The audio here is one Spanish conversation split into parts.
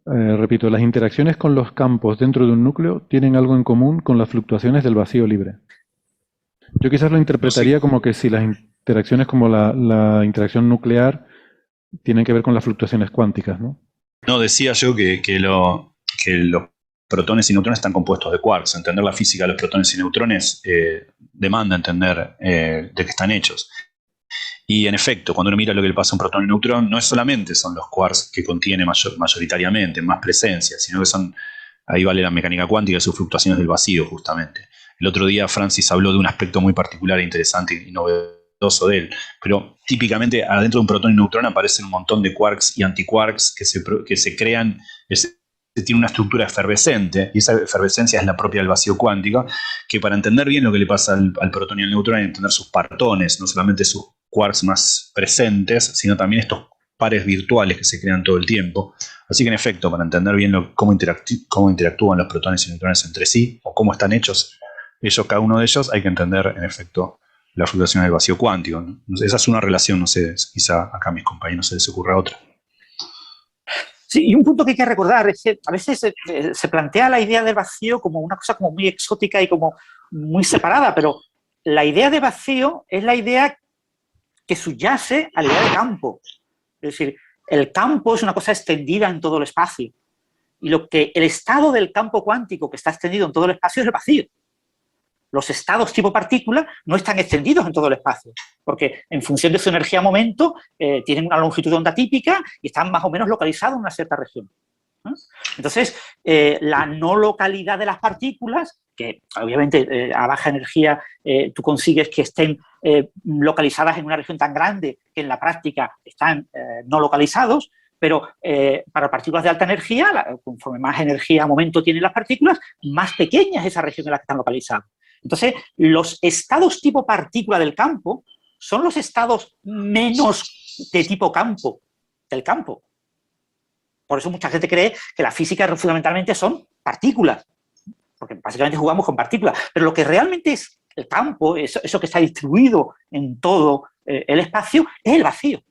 Repito, las interacciones con los campos dentro de un núcleo tienen algo en común con las fluctuaciones del vacío libre. Yo quizás lo No sé. interpretaría como que si las interacciones como la interacción nuclear tienen que ver con las fluctuaciones cuánticas, ¿no? No, decía yo que los protones y neutrones están compuestos de quarks. Entender la física de los protones y neutrones demanda entender de qué están hechos. Y en efecto, cuando uno mira lo que le pasa a un protón y un neutrón, no es solamente son los quarks que contiene mayoritariamente, más presencia, sino que son, ahí vale la mecánica cuántica y sus fluctuaciones del vacío, justamente. El otro día Francis habló de un aspecto muy particular, interesante y novedoso de él, pero típicamente adentro de un protón y un neutrón aparecen un montón de quarks y antiquarks que se crean, tiene una estructura efervescente, y esa efervescencia es la propia del vacío cuántico, que para entender bien lo que le pasa al protón y al neutrón hay que entender sus partones, no solamente sus quarks más presentes, sino también estos pares virtuales que se crean todo el tiempo. Así que en efecto, para entender bien cómo interactúan los protones y neutrones entre sí, o cómo están hechos ellos, cada uno de ellos, hay que entender en efecto la fluctuación del vacío cuántico, ¿no? Esa es una relación, no sé, quizá acá a mis compañeros no se les ocurra otra. Sí, y un punto que hay que recordar es que a veces se plantea la idea del vacío como una cosa como muy exótica y como muy separada, pero la idea de vacío es la idea que subyace a la idea de campo. Es decir, el campo es una cosa extendida en todo el espacio. Y el estado del campo cuántico que está extendido en todo el espacio es el vacío. Los estados tipo partícula no están extendidos en todo el espacio, porque en función de su energía-momento tienen una longitud de onda típica y están más o menos localizados en una cierta región. Entonces, la no localidad de las partículas, que obviamente a baja energía tú consigues que estén localizadas en una región tan grande que en la práctica están no localizados, pero para partículas de alta energía, conforme más energía a momento tienen las partículas, más pequeña es esa región en la que están localizadas. Entonces, los estados tipo partícula del campo son los estados menos de tipo campo del campo. Por eso mucha gente cree que la física fundamentalmente son partículas, porque básicamente jugamos con partículas. Pero lo que realmente es el campo, eso que está distribuido en todo el espacio, es el vacío.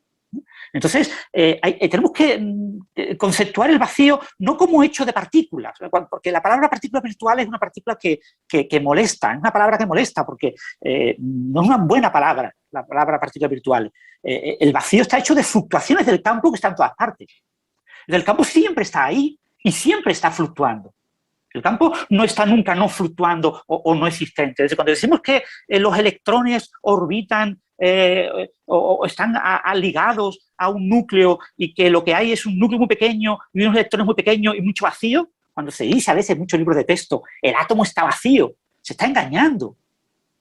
Entonces, tenemos que conceptuar el vacío no como hecho de partículas, porque la palabra partícula virtual es una partícula que molesta, es una palabra que molesta, porque no es una buena palabra, la palabra partícula virtual. El vacío está hecho de fluctuaciones del campo que están en todas partes. El campo siempre está ahí y siempre está fluctuando. El campo no está nunca no fluctuando o no existente. Entonces, cuando decimos que los electrones orbitan o están ligados a un núcleo y que lo que hay es un núcleo muy pequeño y unos electrones muy pequeños y mucho vacío, cuando se dice a veces en muchos libros de texto, el átomo está vacío, se está engañando.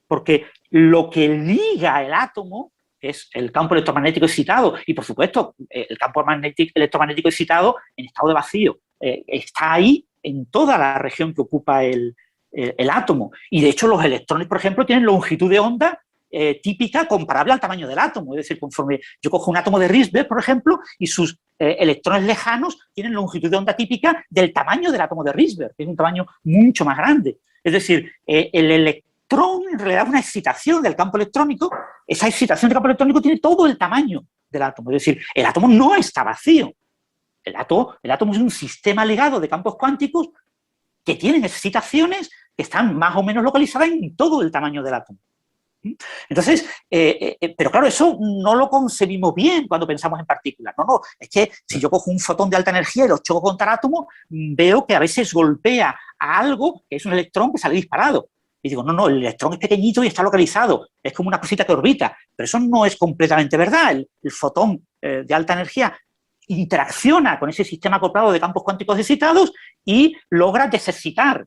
Porque lo que liga el átomo es el campo electromagnético excitado y, por supuesto, el campo electromagnético excitado en estado de vacío. Está ahí en toda la región que ocupa el átomo. Y, de hecho, los electrones, por ejemplo, tienen longitud de onda típica comparable al tamaño del átomo. Es decir, conforme yo cojo un átomo de Rydberg, por ejemplo, y sus electrones lejanos tienen longitud de onda típica del tamaño del átomo de Rydberg, que es un tamaño mucho más grande. Es decir, el electrón en realidad es una excitación del campo electrónico. Esa excitación del campo electrónico tiene todo el tamaño del átomo. Es decir, el átomo no está vacío. El átomo es un sistema ligado de campos cuánticos que tienen excitaciones que están más o menos localizadas en todo el tamaño del átomo. Entonces, pero claro, eso no lo concebimos bien cuando pensamos en partículas. No, es que si yo cojo un fotón de alta energía y lo choco contra el átomo, veo que a veces golpea a algo que es un electrón que sale disparado. Y digo, no, el electrón es pequeñito y está localizado, es como una cosita que orbita. Pero eso no es completamente verdad. El fotón de alta energía interacciona con ese sistema acoplado de campos cuánticos excitados y logra desexcitar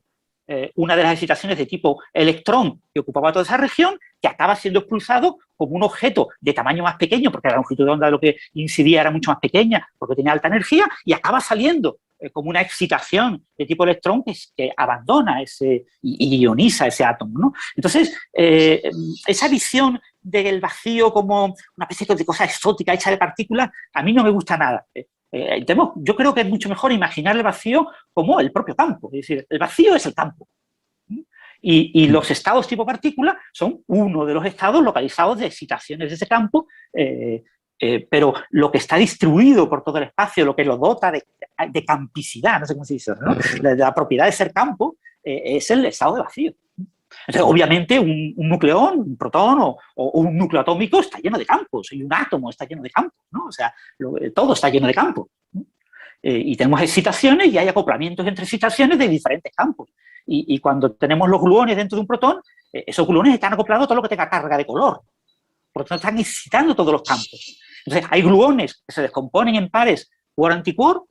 una de las excitaciones de tipo electrón que ocupaba toda esa región, que acaba siendo expulsado como un objeto de tamaño más pequeño, porque la longitud de onda de lo que incidía era mucho más pequeña, porque tenía alta energía, y acaba saliendo como una excitación de tipo electrón que abandona y ioniza ese átomo, ¿no? Entonces, esa visión del vacío como una especie de cosa exótica hecha de partículas, a mí no me gusta nada. Yo creo que es mucho mejor imaginar el vacío como el propio campo. Es decir, el vacío es el campo. Y los estados tipo partícula son uno de los estados localizados de excitaciones de ese campo pero lo que está distribuido por todo el espacio, lo que lo dota de campicidad, no sé cómo se dice, ¿no? De la propiedad de ser campo, es el estado de vacío. Entonces, obviamente, un nucleón, un protón o un núcleo atómico está lleno de campos, y un átomo está lleno de campos, ¿no? O sea, todo está lleno de campos, ¿no? Y tenemos excitaciones y hay acoplamientos entre excitaciones de diferentes campos. Y cuando tenemos los gluones dentro de un protón, esos gluones están acoplados a todo lo que tenga carga de color. Por lo tanto, están excitando todos los campos. Entonces, hay gluones que se descomponen en pares quark-antiquark,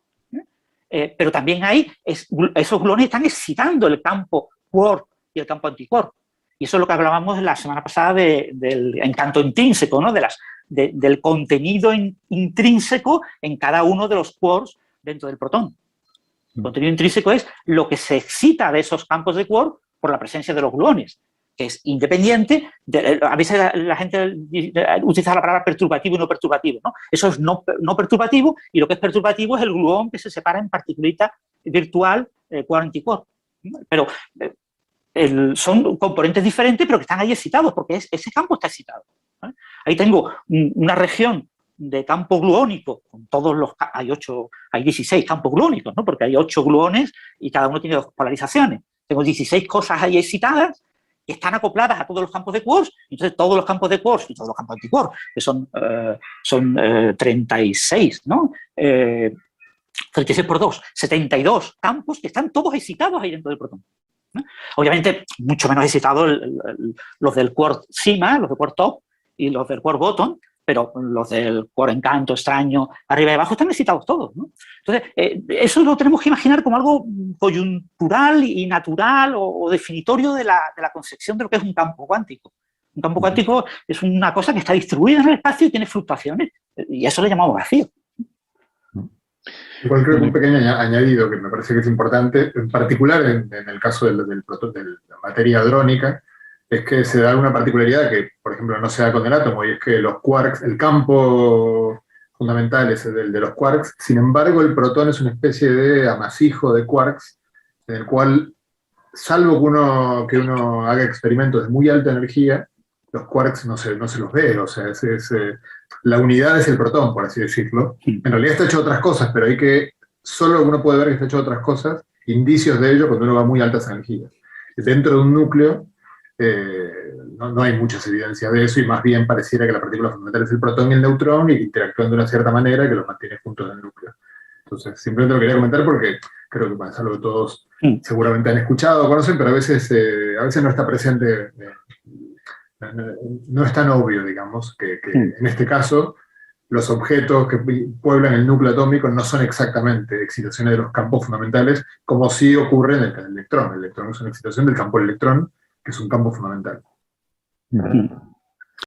pero también esos gluones están excitando el campo quark y el campo antiquark. Y eso es lo que hablábamos la semana pasada del encanto intrínseco, ¿no? Del contenido intrínseco en cada uno de los quarks dentro del protón. El contenido intrínseco es lo que se excita de esos campos de quark por la presencia de los gluones, que es independiente. A veces la gente utiliza la palabra perturbativo y no perturbativo, ¿no? Eso es no perturbativo, y lo que es perturbativo es el gluón que se separa en particulita virtual quark-antiquark. Pero son componentes diferentes, pero que están ahí excitados, porque ese campo está excitado, ¿vale? Ahí tengo una región de campo gluónico, con todos los... Hay 16 campos gluónicos, ¿no? Porque hay 8 gluones y cada uno tiene 2 polarizaciones. Tengo 16 cosas ahí excitadas que están acopladas a todos los campos de quarks. Entonces, todos los campos de quarks y todos los campos antiquark, que son 36, ¿no? 36 por 2, 72 campos que están todos excitados ahí dentro del protón, ¿no? Obviamente, mucho menos excitados los del quark cima, los del quark top y los del quark bottom, pero los del quark encanto, extraño, arriba y abajo, están excitados todos, ¿no? Entonces, eso lo tenemos que imaginar como algo coyuntural y natural o definitorio de la concepción de lo que es un campo cuántico. Un campo cuántico es una cosa que está distribuida en el espacio y tiene fluctuaciones, y eso le llamamos vacío. Igual creo que un pequeño añadido que me parece que es importante, en particular en el caso de la materia hadrónica, es que se da una particularidad que, por ejemplo, no se da con el átomo, y es que los quarks, el campo fundamental es el de los quarks. Sin embargo, el protón es una especie de amasijo de quarks, en el cual, salvo que uno haga experimentos de muy alta energía, los quarks no se los ve. O sea, la unidad es el protón, por así decirlo. En realidad está hecho de otras cosas, pero solo uno puede ver que está hecho de otras cosas, indicios de ello cuando uno va a muy altas energías. Dentro de un núcleo no hay muchas evidencias de eso, y más bien pareciera que la partícula fundamental es el protón y el neutrón, y interactúan de una cierta manera que los mantiene juntos en el núcleo. Entonces, simplemente lo quería comentar porque creo que es algo que todos seguramente han escuchado o conocen, pero a veces no está presente, no es tan obvio, digamos, que en este caso los objetos que pueblan el núcleo atómico no son exactamente excitaciones de los campos fundamentales, como sí ocurre en el electrón. El electrón es una excitación del campo del electrón, que es un campo fundamental.